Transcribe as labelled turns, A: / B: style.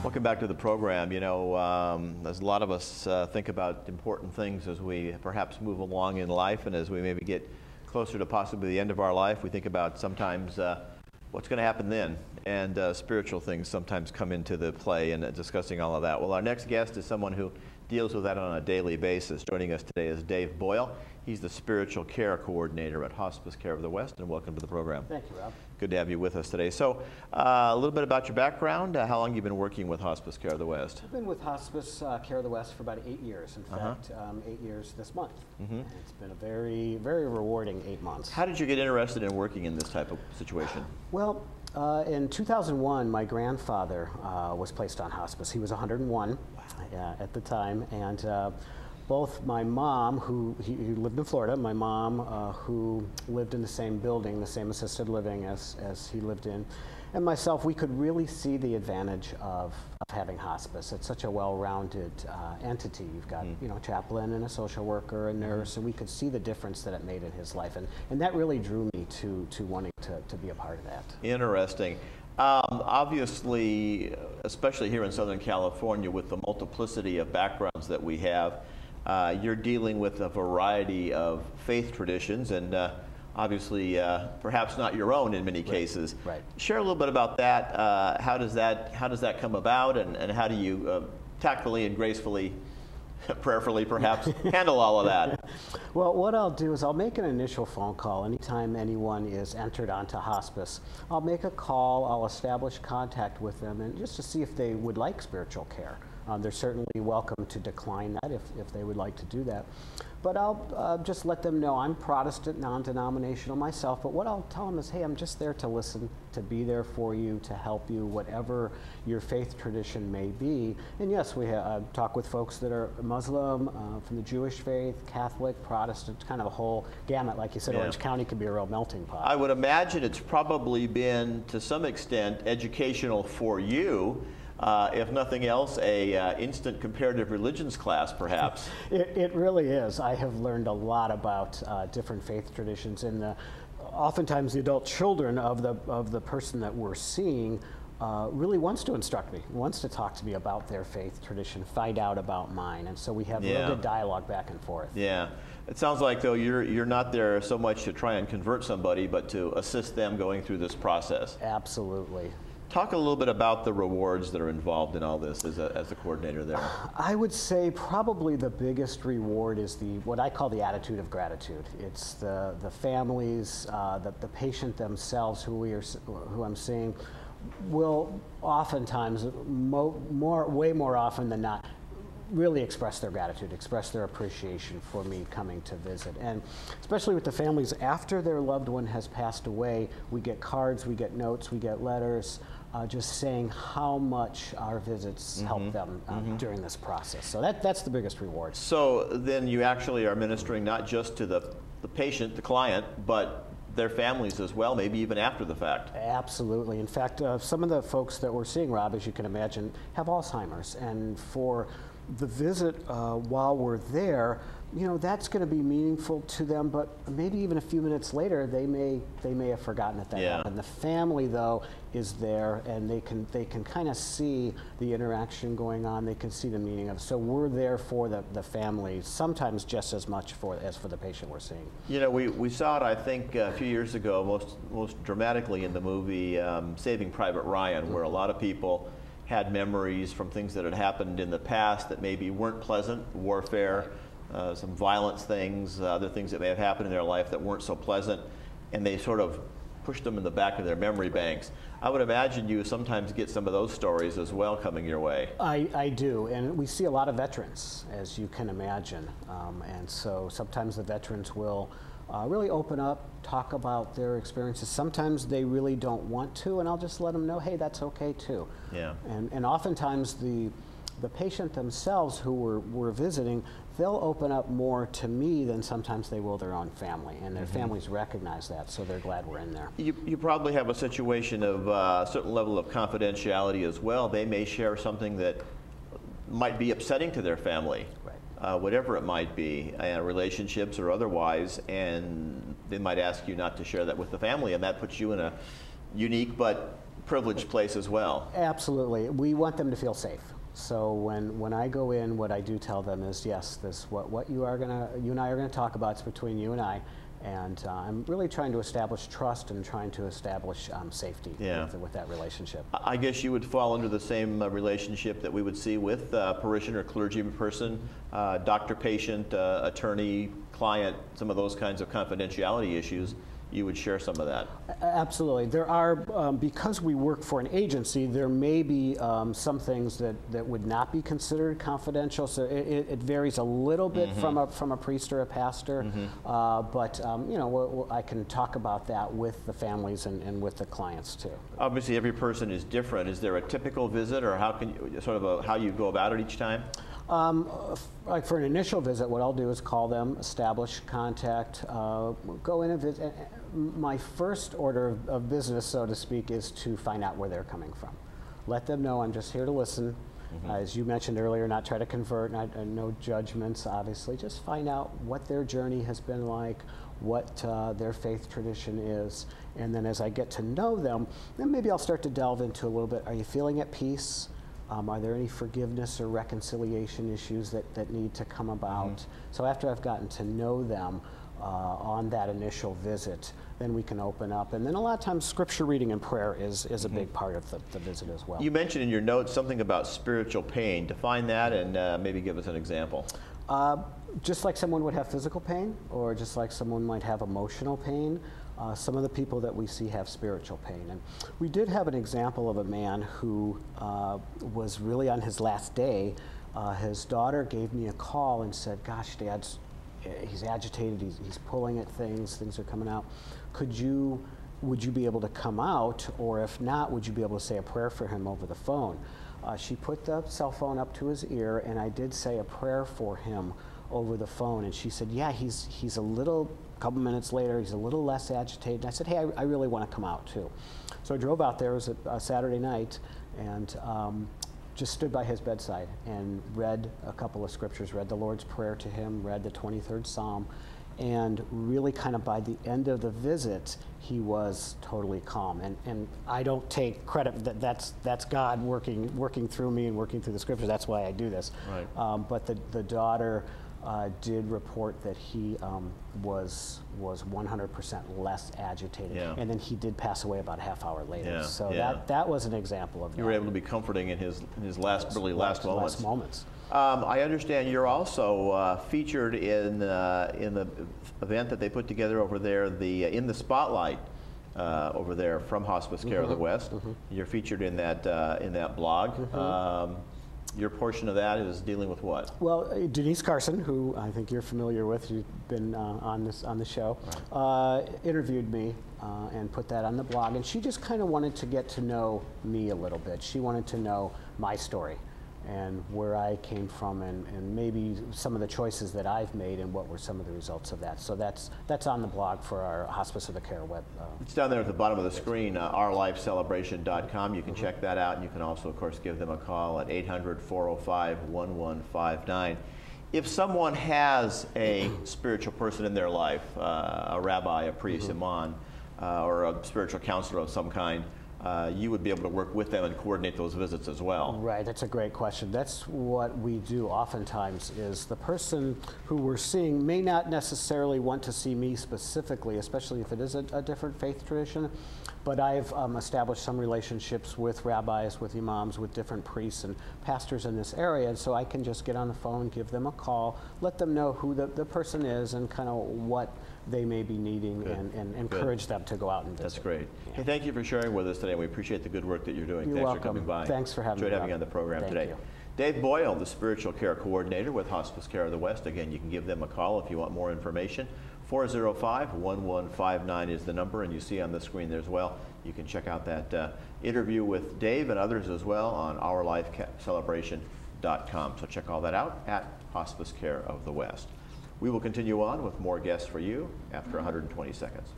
A: Welcome back to the program. You know, as a lot of us think about important things as we perhaps move along in life, and as we maybe get closer to possibly the end of our life, we think about sometimes what's going to happen then, and spiritual things sometimes come into the play and discussing all of that. Well, our next guest is someone who deals with that on a daily basis. Joining us today is Dave Boyle. He's the Spiritual Care Coordinator at Hospice Care of the West, and welcome to the program.
B: Thank you, Rob.
A: Good to have you with us today. So, a little bit about your background. How long have you been working with Hospice Care of the West?
B: I've been with Hospice Care of the West for about 8 years. In fact, 8 years this month. And it's been a very, very rewarding 8 months.
A: How did you get interested in working in this type of situation?
B: Well, in 2001, my grandfather was placed on hospice. He was 101 at the time, and both my mom, who lived in Florida, my mom, who lived in the same building, the same assisted living as he lived in, and myself, we could really see the advantage of having hospice. It's such a well-rounded entity. You've got, you know, a chaplain and a social worker, a nurse, and we could see the difference that it made in his life, and that really drew me to wanting to be a part of that.
A: Interesting. Obviously, especially here in Southern California, with the multiplicity of backgrounds that we have, you're dealing with a variety of faith traditions, and obviously perhaps not your own in many cases.
B: Right.
A: Share a little bit about that. How does that come about, and how do you tactfully and gracefully, prayerfully perhaps, handle all of that?
B: Well, what I'll do is I'll make an initial phone call anytime anyone is entered onto hospice. I'll make a call, I'll establish contact with them, and just to see if they would like spiritual care. They're certainly welcome to decline that if they would like to do that. But I'll just let them know I'm Protestant, non-denominational myself, but what I'll tell them is, hey, I'm just there to listen, to be there for you, to help you, whatever your faith tradition may be. And yes, we talk with folks that are Muslim, from the Jewish faith, Catholic, Protestant, kind of a whole gamut. Like you said, Orange County could be a real melting pot.
A: I would imagine it's probably been, to some extent, educational for you. If nothing else, a instant comparative religions class, perhaps.
B: It really is. I have learned a lot about different faith traditions, and oftentimes the adult children of the person that we're seeing really wants to instruct me, wants to talk to me about their faith tradition, find out about mine, and so we have real good dialogue back and forth.
A: Yeah. It sounds like, though, you're not there so much to try and convert somebody, but to assist them going through this process.
B: Absolutely.
A: Talk a little bit about the rewards that are involved in all this as a coordinator there.
B: I would say probably the biggest reward is what I call the attitude of gratitude. It's the families, the patient themselves who I'm seeing will oftentimes, way more often than not, really express their gratitude, express their appreciation for me coming to visit. And especially with the families, after their loved one has passed away, we get cards, we get notes, we get letters, just saying how much our visits help them during this process. So that's the biggest reward. So
A: then you actually are ministering not just to the patient, the client, but their families as well, maybe even after the fact.
B: Absolutely. In fact, some of the folks that we're seeing, Rob, as you can imagine, have Alzheimer's, and for the visit while we're there, you know, that's going to be meaningful to them, but maybe even a few minutes later they may have forgotten that happened. The family, though, is there, and they can kind of see the interaction going on. They can see the meaning of it. So we're there for the family, sometimes just as much as for the patient we're seeing.
A: You know, we saw it, I think, a few years ago, most dramatically in the movie Saving Private Ryan, where a lot of people had memories from things that had happened in the past that maybe weren't pleasant, warfare, some violence things, other things that may have happened in their life that weren't so pleasant, and they sort of pushed them in the back of their memory banks. I would imagine you sometimes get some of those stories as well coming your way.
B: I do, and we see a lot of veterans, as you can imagine, and so sometimes the veterans will really open up, talk about their experiences. Sometimes they really don't want to, and I'll just let them know, hey, that's okay too.
A: Yeah.
B: And oftentimes the patient themselves who we're visiting, they'll open up more to me than sometimes they will their own family, and their families recognize that, so they're glad we're in there.
A: You probably have a situation of a certain level of confidentiality as well. They may share something that might be upsetting to their family.
B: Right.
A: Whatever it might be, relationships or otherwise, and they might ask you not to share that with the family, and that puts you in a unique but privileged place as well.
B: Absolutely. We want them to feel safe. So when I go in, what I do tell them is, yes, what you and I are gonna talk about is between you and I, and I'm really trying to establish trust and trying to establish safety with that relationship.
A: I guess you would fall under the same relationship that we would see with parishioner, clergy person, doctor-patient, attorney-client, some of those kinds of confidentiality issues. You would share some of that.
B: Absolutely. There are, because we work for an agency, there may be some things that would not be considered confidential. So it varies a little bit from a priest or a pastor. But you know, I can talk about that with the families and with the clients too.
A: Obviously, every person is different. Is there a typical visit, or how can you how you go about it each time?
B: Like for an initial visit, what I'll do is call them, establish contact, go in and visit. My first order of business, so to speak, is to find out where they're coming from. Let them know I'm just here to listen. As you mentioned earlier, not try to convert, no judgments, obviously. Just find out what their journey has been like, what their faith tradition is. And then as I get to know them, then maybe I'll start to delve into a little bit. Are you feeling at peace? Are there any forgiveness or reconciliation issues that need to come about? So after I've gotten to know them on that initial visit, then we can open up. And then a lot of times scripture reading and prayer is a big part of the visit as well.
A: You mentioned in your notes something about spiritual pain. Define that and maybe give us an example.
B: Just like someone would have physical pain, or just like someone might have emotional pain, some of the people that we see have spiritual pain. And we did have an example of a man who was really on his last day. His daughter gave me a call and said, gosh, he's agitated, he's pulling at things are coming out. Would you be able to come out, or if not, would you be able to say a prayer for him over the phone? She put the cell phone up to his ear, and I did say a prayer for him over the phone, and she said, yeah, he's a little, a couple minutes later, he's a little less agitated. And I said, hey, I really want to come out too. So I drove out there. It was a Saturday night, and just stood by his bedside and read a couple of scriptures, read the Lord's Prayer to him, read the 23rd Psalm, and really kind of by the end of the visit, he was totally calm. And I don't take credit, that's God working through me and working through the scriptures. That's why I do this.
A: Right.
B: But the daughter did report that he was 100% less agitated, and then he did pass away about a half hour later. So that was an example of that.
A: You were able to be comforting in his last moments. I understand you're also featured in the event that they put together over there, in the Spotlight over there from Hospice Care of the West. You're featured in that blog. Your portion of that is dealing with what?
B: Well, Denise Carson, who I think you're familiar with, you've been on the show, interviewed me and put that on the blog, and she just kind of wanted to get to know me a little bit. She wanted to know my story and where I came from, and maybe some of the choices that I've made and what were some of the results of that. So that's on the blog for our Hospice of the Care web.
A: It's down there at the bottom of the screen, ourlifecelebration.com. You can check that out, and you can also, of course, give them a call at 800-405-1159. If someone has a spiritual person in their life, a rabbi, a priest, imam, or a spiritual counselor of some kind, you would be able to work with them and coordinate those visits as well.
B: Right, that's a great question. That's what we do oftentimes, is the person who we're seeing may not necessarily want to see me specifically, especially if it is a different faith tradition, but I've established some relationships with rabbis, with imams, with different priests and pastors in this area, and so I can just get on the phone, give them a call, let them know who the person is and kind of what they may be needing, and encourage them to go out and visit.
A: That's great. Hey, thank you for sharing with us today. We appreciate the good work that you're doing.
B: You're
A: Thanks
B: welcome.
A: for coming by.
B: Thanks for having me.
A: Enjoyed having you on the program today.
B: You.
A: Dave Boyle, the Spiritual Care Coordinator with Hospice Care of the West. Again, you can give them a call if you want more information. 405-1159 is the number, and you see on the screen there as well. You can check out that interview with Dave and others as well on ourlifecelebration.com. So check all that out at Hospice Care of the West. We will continue on with more guests for you after 120 seconds.